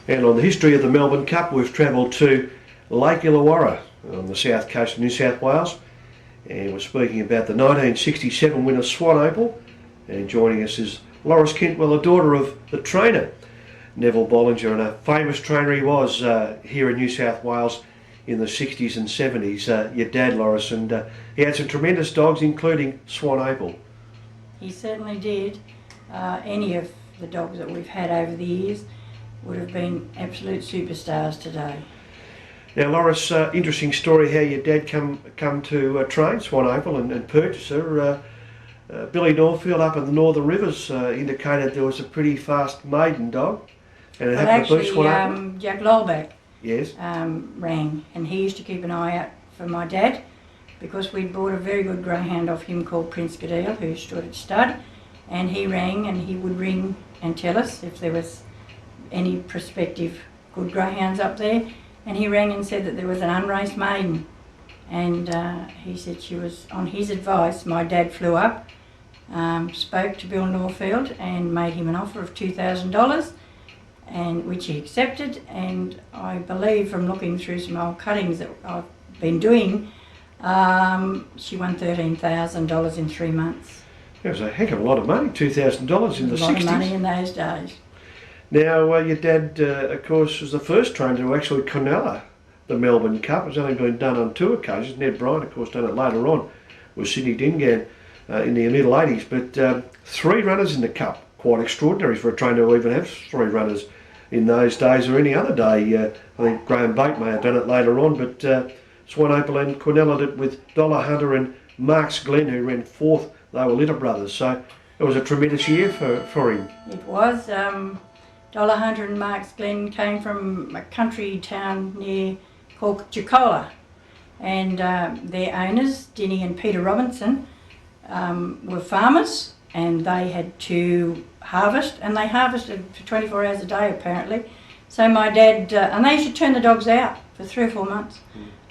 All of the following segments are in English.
And on the history of the Melbourne Cup, we've travelled to Lake Illawarra on the south coast of New South Wales, and we're speaking about the 1967 winner Swan Opal. And joining us is Loris Cantwell, the daughter of the trainer Neville Bollinger, and a famous trainer he was here in New South Wales in the 60s and 70s, your dad, Loris, and he had some tremendous dogs, including Swan Opal. He certainly did. Any of the dogs that we've had over the years would have been absolute superstars today. Now, Loris, interesting story how your dad come to train Swan Opal and purchase her. Billy Norfield up in the Northern Rivers indicated there was a pretty fast maiden dog, and it happened to be Swan Opal. Jack Lolback, yes, rang, and he used to keep an eye out for my dad because we'd bought a very good greyhound off him called Prince Cadell, who stood at stud, and he rang, and he would ring and tell us if there was any prospective good greyhounds up there. And he rang and said that there was an unraced maiden, and he said she was, on his advice, my dad flew up, spoke to Bill Norfield and made him an offer of $2,000, and which he accepted. And I believe from looking through some old cuttings that I've been doing, she won $13,000 in 3 months. That was a heck of a lot of money, $2,000 in the 60s. A lot of money in those days. Now, your dad, of course, was the first trainer to actually Quinella the Melbourne Cup. It's only been done on 2 occasions. Ned Bryant, of course, done it later on with Sydney Dingan in the middle 80s. But 3 runners in the Cup, quite extraordinary for a trainer to even have 3 runners in those days or any other day. I think Graham Bate may have done it later on, but Swan Opal and Quinella did it with Dollar Hunter and Marks Glenn, who ran 4th. They were Litter brothers, so it was a tremendous year for him. It was. Dollar Hunter and Marks Glen came from a country town near called Jacola, and their owners, Dinny and Peter Robinson, were farmers, and they had to harvest, and they harvested for 24 hours a day apparently. So my dad, and they used to turn the dogs out for 3 or 4 months,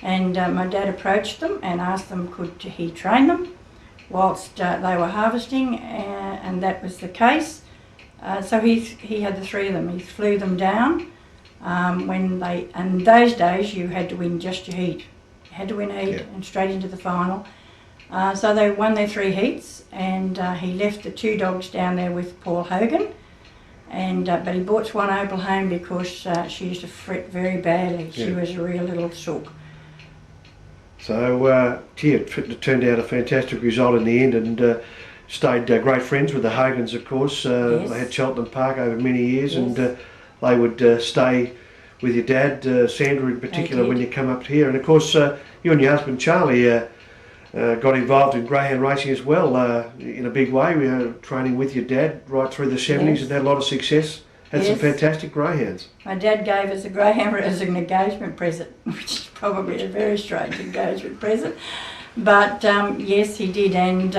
and my dad approached them and asked them could he train them whilst they were harvesting, and that was the case. So he had the 3 of them. He flew them down and in those days you had to win just your heat. You had to win a heat and straight into the final. So they won their 3 heats, and he left the 2 dogs down there with Paul Hogan, and but he brought Swan Opal home because she used to fret very badly. She was a real little sook. So it turned out a fantastic result in the end, and stayed great friends with the Hogans, of course. Yes. They had Cheltenham Park over many years, and they would stay with your dad, Sandra in particular, when you come up here. And of course, you and your husband Charlie got involved in greyhound racing as well in a big way. We were training with your dad right through the 70s and had a lot of success. Had some fantastic greyhounds. My dad gave us a greyhound as an engagement present, which is probably a very strange engagement present. But yes, he did, and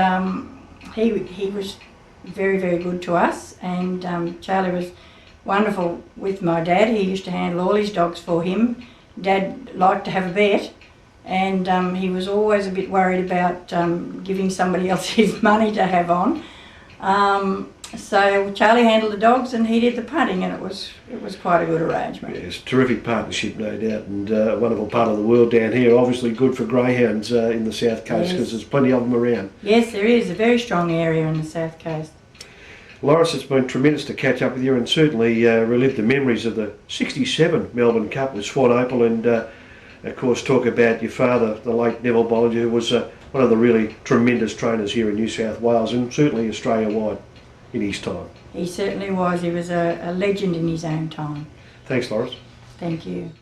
he was very, very good to us, and Charlie was wonderful with my dad. He used to handle all his dogs for him. Dad liked to have a bet, and he was always a bit worried about giving somebody else his money to have on. So Charlie handled the dogs and he did the punting, and it was quite a good arrangement. Yes, terrific partnership, no doubt, and a wonderful part of the world down here. Obviously good for greyhounds in the South Coast, because there's plenty of them around. Yes, there is a very strong area in the South Coast. Loris, it's been tremendous to catch up with you, and certainly relive the memories of the 67 Melbourne Cup with Swan Opal, and of course talk about your father, the late Neville Bollinger, who was one of the really tremendous trainers here in New South Wales and certainly Australia-wide in his time. He certainly was. He was a legend in his own time. Thanks, Loris. Thank you.